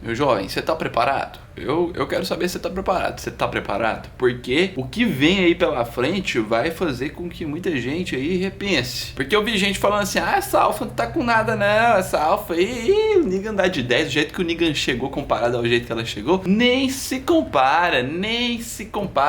Meu jovem, você tá preparado? Eu quero saber se você tá preparado. Você tá preparado? Porque o que vem aí pela frente vai fazer com que muita gente aí repense. Porque eu vi gente falando assim, essa alfa não tá com nada não, essa alfa aí, o Negan dá de 10, do jeito que o Negan chegou comparado ao jeito que ela chegou, nem se compara,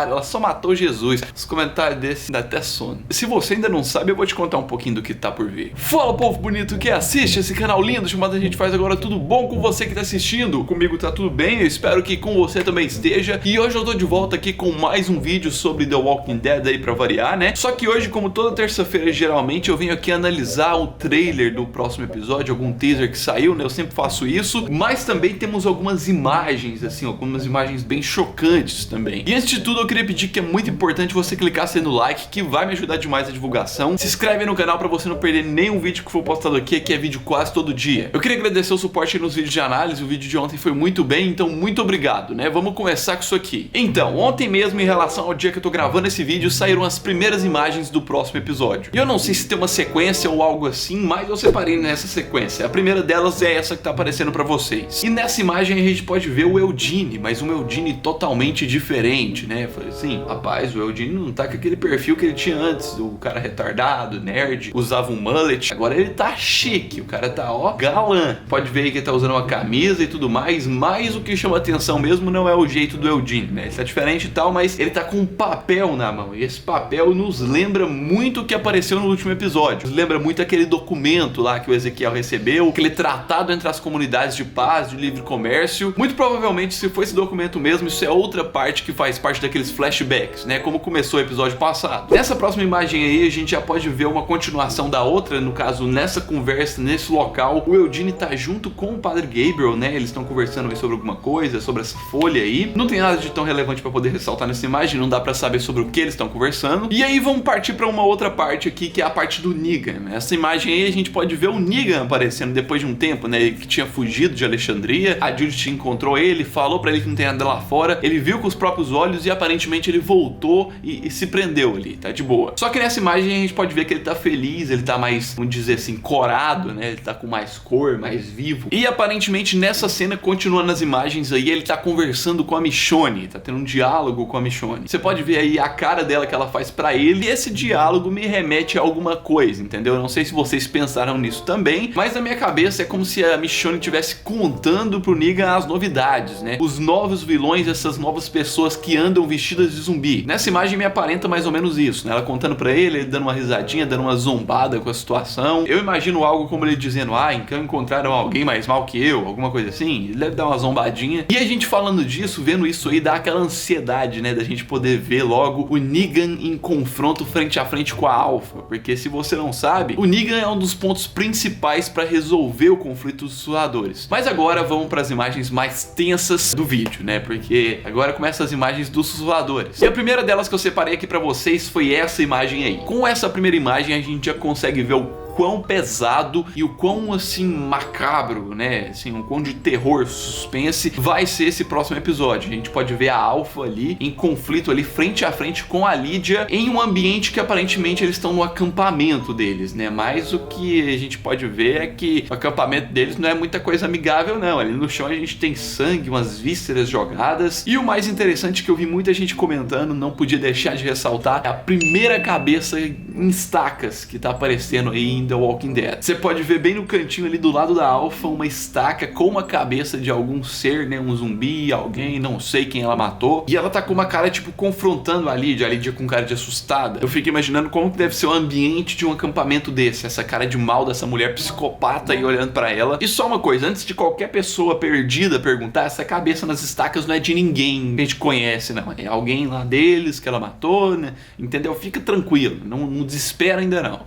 ela só matou Jesus. Os comentários desse dá até sono. Se você ainda não sabe, eu vou te contar um pouquinho do que tá por vir. Fala, povo bonito que assiste esse canal lindo chamado A Gente Faz Agora, tudo bom com você que tá assistindo? Comigo tá tudo bem, eu espero que com você também esteja. E hoje eu tô de volta aqui com mais um vídeo sobre The Walking Dead aí pra variar, né? Só que hoje, como toda terça-feira geralmente, eu venho aqui analisar o trailer do próximo episódio, algum teaser que saiu, né? Eu sempre faço isso. Mas também temos algumas imagens, assim, algumas imagens bem chocantes também. E antes de tudo, eu queria pedir que é muito importante você clicar no like, que vai me ajudar demais a divulgação. Se inscreve no canal pra você não perder nenhum vídeo que for postado aqui, que é vídeo quase todo dia. Eu queria agradecer o suporte nos vídeos de análise, o vídeo de ontem foi muito bem, então muito obrigado, né? Vamos começar com isso aqui. Então, ontem mesmo, em relação ao dia que eu tô gravando esse vídeo, saíram as primeiras imagens do próximo episódio. E eu não sei se tem uma sequência ou algo assim, mas eu separei nessa sequência. A primeira delas é essa que tá aparecendo pra vocês. E nessa imagem a gente pode ver o Eugene, mas um Eugene totalmente diferente, né? Eu falei assim, rapaz, o Eugene não tá com aquele perfil que ele tinha antes, o cara retardado, nerd, usava um mullet. Agora ele tá chique, o cara tá, ó, galã. Pode ver aí que ele tá usando uma camisa e tudo mais, mas o que chama atenção mesmo não é o jeito do Eugene, né? Ele tá diferente e tal, mas ele tá com um papel na mão, e esse papel nos lembra muito o que apareceu no último episódio. Nos lembra muito aquele documento lá que o Ezequiel recebeu, aquele tratado entre as comunidades de paz, de livre comércio. Muito provavelmente, se for esse documento mesmo, isso é outra parte que faz parte daqueles flashbacks, né? Como começou o episódio passado. Nessa próxima imagem aí, a gente já pode ver uma continuação da outra, no caso, nessa conversa, nesse local, o Eugene tá junto com o Padre Gabriel, né? Eles estão conversando aí sobre alguma coisa, sobre essa folha aí. Não tem nada de tão relevante pra poder ressaltar nessa imagem, não dá pra saber sobre o que eles estão conversando. E aí vamos partir pra uma outra parte aqui, que é a parte do Negan. Essa imagem aí a gente pode ver o Negan aparecendo depois de um tempo, né? Ele que tinha fugido de Alexandria, a Judith encontrou ele, falou pra ele que não tem nada lá fora, ele viu com os próprios olhos e aparentemente ele voltou e se prendeu ali, tá de boa. Só que nessa imagem a gente pode ver que ele tá feliz, ele tá mais, vamos dizer assim, corado, né? Ele tá com mais cor, mais vivo. E aparentemente nessa cena, continuando as imagens aí, ele tá conversando com a Michonne, tá tendo um diálogo com a Michonne. Você pode ver aí a cara dela que ela faz pra ele, e esse diálogo me remete a alguma coisa, entendeu? Eu não sei se vocês pensaram nisso também, mas na minha cabeça é como se a Michonne estivesse contando pro Negan as novidades, né? Os novos vilões, essas novas pessoas que andam vestidas de zumbi. Nessa imagem me aparenta mais ou menos isso, né? Ela contando pra ele dando uma risadinha, dando uma zombada com a situação. Eu imagino algo como ele dizendo, então encontraram alguém mais mal que eu, alguma coisa assim. Ele deve dar uma zombadinha. E a gente falando disso, vendo isso aí, dá aquela ansiedade, né? Da gente poder ver logo o Negan em confronto frente a frente com a Alpha. Porque se você não sabe, o Negan é um dos pontos principais pra resolver o conflito dos sussurradores. Mas agora vamos para as imagens mais tensas do vídeo, né? Porque agora começam as imagens dos sussurradores. E a primeira delas que eu separei aqui pra vocês foi essa imagem aí. Com essa primeira imagem a gente já consegue ver o quão pesado e o quão, assim, macabro, né, assim, o quão de terror, suspense vai ser esse próximo episódio. A gente pode ver a Alpha ali em conflito ali frente a frente com a Lydia em um ambiente que aparentemente eles estão no acampamento deles, né, mas o que a gente pode ver é que o acampamento deles não é muita coisa amigável não. Ali no chão a gente tem sangue, umas vísceras jogadas, e o mais interessante que eu vi muita gente comentando, não podia deixar de ressaltar, é a primeira cabeça em estacas que tá aparecendo aí em The Walking Dead. Você pode ver bem no cantinho ali do lado da Alpha uma estaca com uma cabeça de algum ser, né, um zumbi, alguém, não sei quem ela matou, e ela tá com uma cara tipo confrontando a Lydia com cara de assustada. Eu fico imaginando como que deve ser o ambiente de um acampamento desse, essa cara de mal dessa mulher psicopata aí olhando pra ela. E só uma coisa, antes de qualquer pessoa perdida perguntar, essa cabeça nas estacas não é de ninguém que a gente conhece, não, é alguém lá deles que ela matou, né, entendeu? Fica tranquilo, não desespera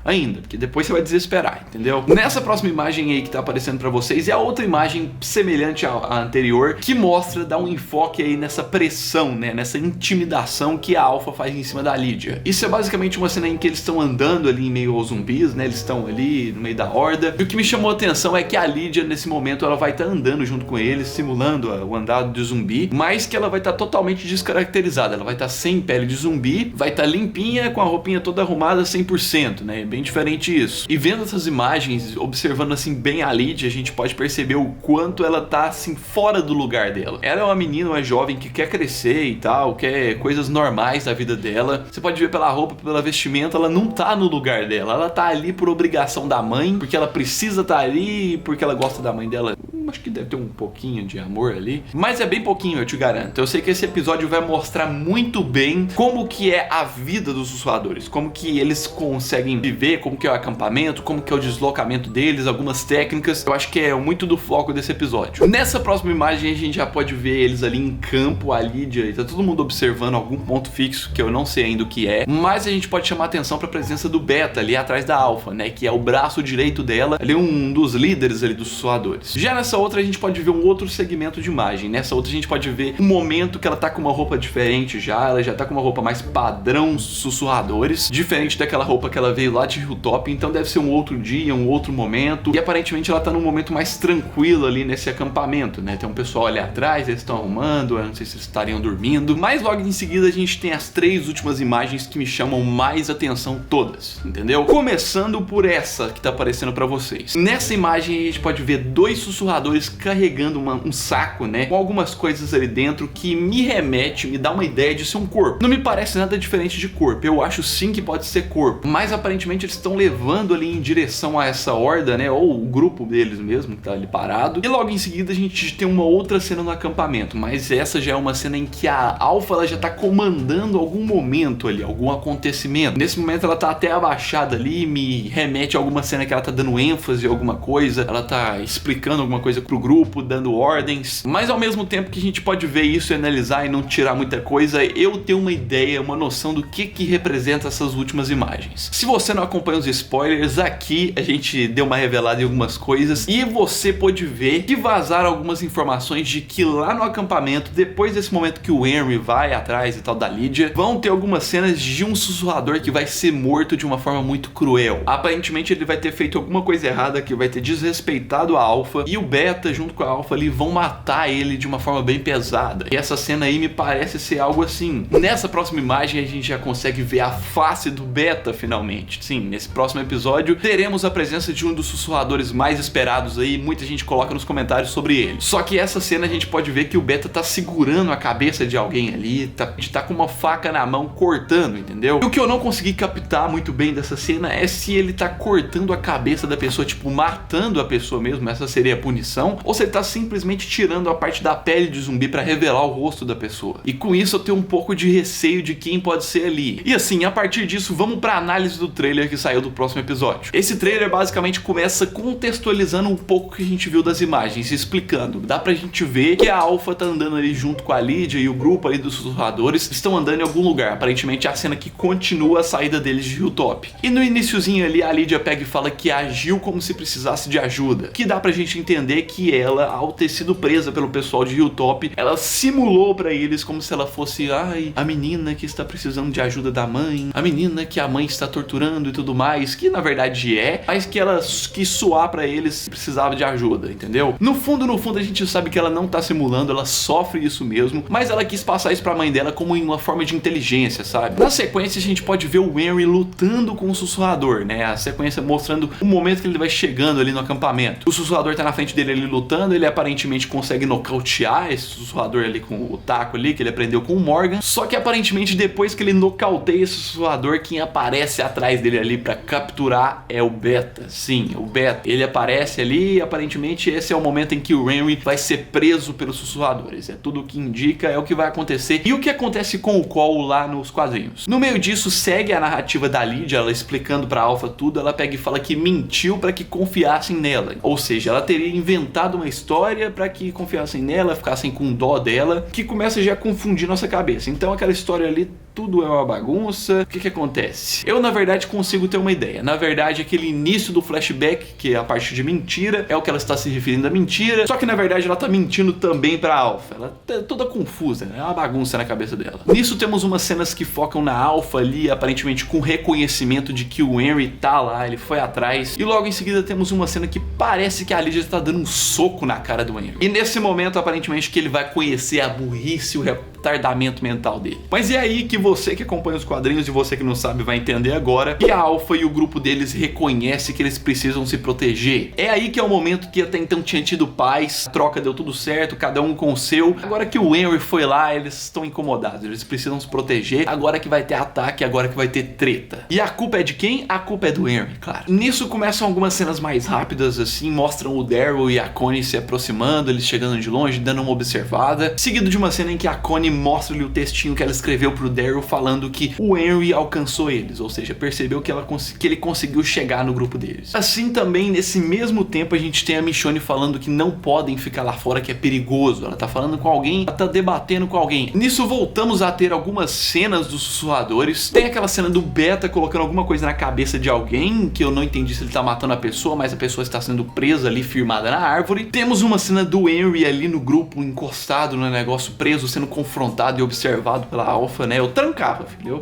ainda, porque depois você vai desesperar, entendeu? Nessa próxima imagem aí que tá aparecendo pra vocês é a outra imagem semelhante à anterior, que mostra, dá um enfoque aí nessa pressão, né, nessa intimidação que a Alpha faz em cima da Lydia. Isso é basicamente uma cena em que eles estão andando ali em meio aos zumbis, né, eles estão ali no meio da horda, e o que me chamou a atenção é que a Lydia nesse momento ela vai estar andando junto com eles, simulando o andado de zumbi, mas que ela vai estar totalmente descaracterizada, ela vai estar sem pele de zumbi, vai estar limpinha, com a roupinha toda arrumada, 100%, né? É bem diferente isso. E vendo essas imagens, observando assim bem a Lydia, a gente pode perceber o quanto ela tá assim fora do lugar dela. Ela é uma menina, uma jovem que quer crescer e tal, quer coisas normais da vida dela. Você pode ver pela roupa, pela vestimenta, ela não tá no lugar dela. Ela tá ali por obrigação da mãe, porque ela precisa estar ali, porque ela gosta da mãe dela. Acho que deve ter um pouquinho de amor ali, mas é bem pouquinho, eu te garanto. Eu sei que esse episódio vai mostrar muito bem como que é a vida dos sussurradores, como que eles conseguem viver, como que é o acampamento, como que é o deslocamento deles, algumas técnicas. Eu acho que é muito do foco desse episódio. Nessa próxima imagem a gente já pode ver eles ali em campo, a Lydia, e tá todo mundo observando algum ponto fixo que eu não sei ainda o que é, mas a gente pode chamar atenção para a presença do Beta ali atrás da Alpha, né, que é o braço direito dela, ali um dos líderes ali dos sussurradores. Já nessa outra a gente pode ver um outro segmento de imagem. Nessa outra a gente pode ver um momento que ela tá com uma roupa diferente já, ela já tá com uma roupa mais padrão sussurradores, diferente daquela roupa que ela veio lá de Hilltop, então deve ser um outro dia, um outro momento, e aparentemente ela tá num momento mais tranquilo ali nesse acampamento, né, tem um pessoal ali atrás, eles estão arrumando, eu não sei se eles estariam dormindo, mas logo em seguida a gente tem as três últimas imagens que me chamam mais atenção todas, entendeu? Começando por essa que tá aparecendo pra vocês. Nessa imagem a gente pode ver dois sussurradores carregando um saco, né, com algumas coisas ali dentro que me remete, me dá uma ideia de ser um corpo. Não me parece nada diferente de corpo, eu acho sim que pode ser corpo, mas aparentemente eles estão levando ali em direção a essa horda, né, ou o grupo deles mesmo que tá ali parado. E logo em seguida a gente tem uma outra cena no acampamento, mas essa já é uma cena em que a Alpha ela já tá comandando algum momento ali, algum acontecimento. Nesse momento ela tá até abaixada ali, me remete a alguma cena que ela tá dando ênfase a alguma coisa, ela tá explicando alguma coisa pro grupo, dando ordens, mas ao mesmo tempo que a gente pode ver isso e analisar e não tirar muita coisa, eu tenho uma ideia, uma noção do que representa essas últimas imagens. Se você não acompanha os spoilers, aqui a gente deu uma revelada em algumas coisas e você pode ver que vazaram algumas informações de que lá no acampamento, depois desse momento que o Henry vai atrás e tal da Lydia, vão ter algumas cenas de um sussurrador que vai ser morto de uma forma muito cruel. Aparentemente ele vai ter feito alguma coisa errada, que vai ter desrespeitado a Alpha, e o Beta junto com a Alpha ali vão matar ele de uma forma bem pesada. E essa cena aí me parece ser algo assim. Nessa próxima imagem a gente já consegue ver a face do Beta finalmente. Sim, nesse próximo episódio teremos a presença de um dos sussurradores mais esperados aí, muita gente coloca nos comentários sobre ele. Só que essa cena a gente pode ver que o Beta tá segurando a cabeça de alguém ali, tá com uma faca na mão cortando, entendeu? E o que eu não consegui captar muito bem dessa cena é se ele tá cortando a cabeça da pessoa, tipo matando a pessoa mesmo, essa seria a punição, ou se ele tá simplesmente tirando a parte da pele de zumbi pra revelar o rosto da pessoa. E com isso eu tenho um pouco de receio de quem pode ser ali. E assim, a partir disso, vamos pra análise do trailer que saiu do próximo episódio. Esse trailer basicamente começa contextualizando um pouco o que a gente viu das imagens, explicando. Dá pra gente ver que a Alpha tá andando ali junto com a Lydia e o grupo ali dos sussurradores estão andando em algum lugar. Aparentemente é a cena que continua a saída deles de Hilltop. E no iniciozinho ali a Lydia pega e fala que agiu como se precisasse de ajuda. Que dá pra gente entender que ela, ao ter sido presa pelo pessoal de Hilltop, ela simulou pra eles como se ela fosse, ai, a menina que está precisando de ajuda da mãe, a menina que a mãe está torturando e tudo mais, que na verdade é, mas que ela quis suar pra eles precisava de ajuda, entendeu? No fundo a gente sabe que ela não tá simulando, ela sofre isso mesmo, mas ela quis passar isso pra mãe dela como uma forma de inteligência, sabe? Na sequência a gente pode ver o Henry lutando com o sussurrador, né? A sequência mostrando o momento que ele vai chegando ali no acampamento. O sussurrador tá na frente dele ali lutando, ele aparentemente consegue nocautear esse sussurrador ali com o taco ali que ele aprendeu com o Morgan, só que aparentemente depois que ele nocauteia esse sussurrador, quem aparece atrás dele ali pra capturar é o Beta. Sim, o Beta. Ele aparece ali e aparentemente esse é o momento em que o Henry vai ser preso pelos sussurradores. É tudo o que indica, é o que vai acontecer. E o que acontece com o Cole lá nos quadrinhos? No meio disso segue a narrativa da Lydia, ela explicando pra Alpha tudo, ela pega e fala que mentiu pra que confiassem nela. Ou seja, ela teria inventado uma história pra que confiassem nela, ficassem com dó dela, que começa já a confundir nossa cabeça. Então aquela história ali, tudo é uma bagunça. O que acontece? Eu na verdade consigo ter uma ideia. Na verdade aquele início do flashback, que é a parte de mentira, é o que ela está se referindo a mentira, só que na verdade ela tá mentindo também pra Alpha. Ela tá toda confusa, né? É uma bagunça na cabeça dela. Nisso temos umas cenas que focam na Alpha ali, aparentemente com reconhecimento de que o Henry tá lá, ele foi atrás, e logo em seguida temos uma cena que parece que a Lydia está dando um soco na cara do Henry. E nesse momento aparentemente que ele vai conhecer a burrice, retardamento mental dele. Mas é aí que você que acompanha os quadrinhos e você que não sabe vai entender agora que a Alpha e o grupo deles reconhece que eles precisam se proteger. É aí que é o momento que até então tinha tido paz, a troca deu tudo certo, cada um com o seu. Agora que o Henry foi lá, eles estão incomodados, eles precisam se proteger. Agora que vai ter ataque, agora que vai ter treta. E a culpa é de quem? A culpa é do Henry, claro. Nisso começam algumas cenas mais rápidas, assim, mostram o Daryl e a Connie se aproximando, eles chegando de longe, dando uma observada. Seguido de uma cena em que a Connie mostra-lhe o textinho que ela escreveu pro Daryl falando que o Henry alcançou eles, ou seja, percebeu que ele conseguiu chegar no grupo deles. Assim também, nesse mesmo tempo, a gente tem a Michonne falando que não podem ficar lá fora, que é perigoso. Ela tá falando com alguém, ela tá debatendo com alguém. Nisso voltamos a ter algumas cenas dos sussurradores. Tem aquela cena do Beta colocando alguma coisa na cabeça de alguém, que eu não entendi se ele tá matando a pessoa, mas a pessoa está sendo presa ali, firmada na árvore. Temos uma cena do Henry ali no grupo, encostado no negócio, preso, sendo confrontado e observado pela Alpha, né? Eu trancava, filho.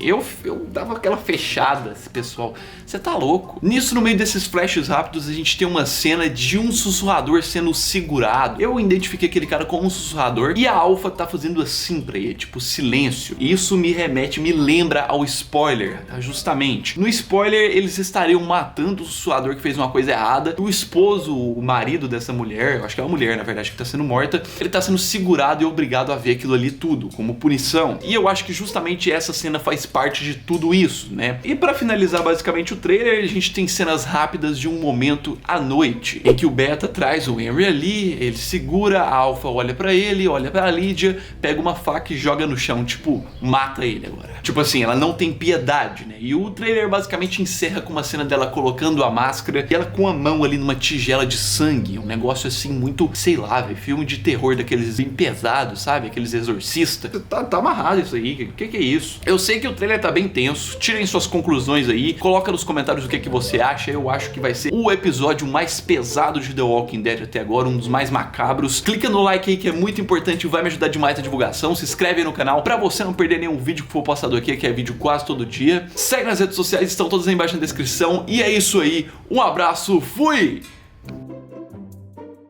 Eu dava aquela fechada, esse pessoal. Você tá louco? Nisso, no meio desses flashes rápidos, a gente tem uma cena de um sussurrador sendo segurado. Eu identifiquei aquele cara como um sussurrador e a Alpha tá fazendo assim pra ele, tipo, silêncio. Isso me lembra ao spoiler, justamente. No spoiler, eles estariam matando o sussurrador que fez uma coisa errada. O esposo, o marido dessa mulher, eu acho que é uma mulher, na verdade, que tá sendo morta, ele tá sendo segurado e obrigado a ver aquilo ali tudo, como punição. E eu acho que justamente essa cena faz parte de tudo isso, né? E pra finalizar basicamente o trailer, a gente tem cenas rápidas de um momento à noite, em que o Beta traz o Henry ali, ele segura, a Alpha olha pra ele, olha pra Lydia, pega uma faca e joga no chão, tipo, mata ele agora. Tipo assim, ela não tem piedade, né? E o trailer basicamente encerra com uma cena dela colocando a máscara e ela com a mão ali numa tigela de sangue, um negócio assim muito, sei lá, velho, filme de terror daqueles bem pesados, sabe? Aqueles exorcistas. Tá amarrado isso aí, o que é isso? Eu sei que o trailer tá bem tenso, tirem suas conclusões aí, coloca nos comentários o que você acha. Eu acho que vai ser o episódio mais pesado de The Walking Dead até agora, um dos mais macabros. Clica no like aí que é muito importante, vai me ajudar demais na divulgação. Se inscreve aí no canal pra você não perder nenhum vídeo que for postado aqui, que é vídeo quase todo dia. Segue nas redes sociais, estão todas aí embaixo na descrição. E é isso aí, um abraço, fui!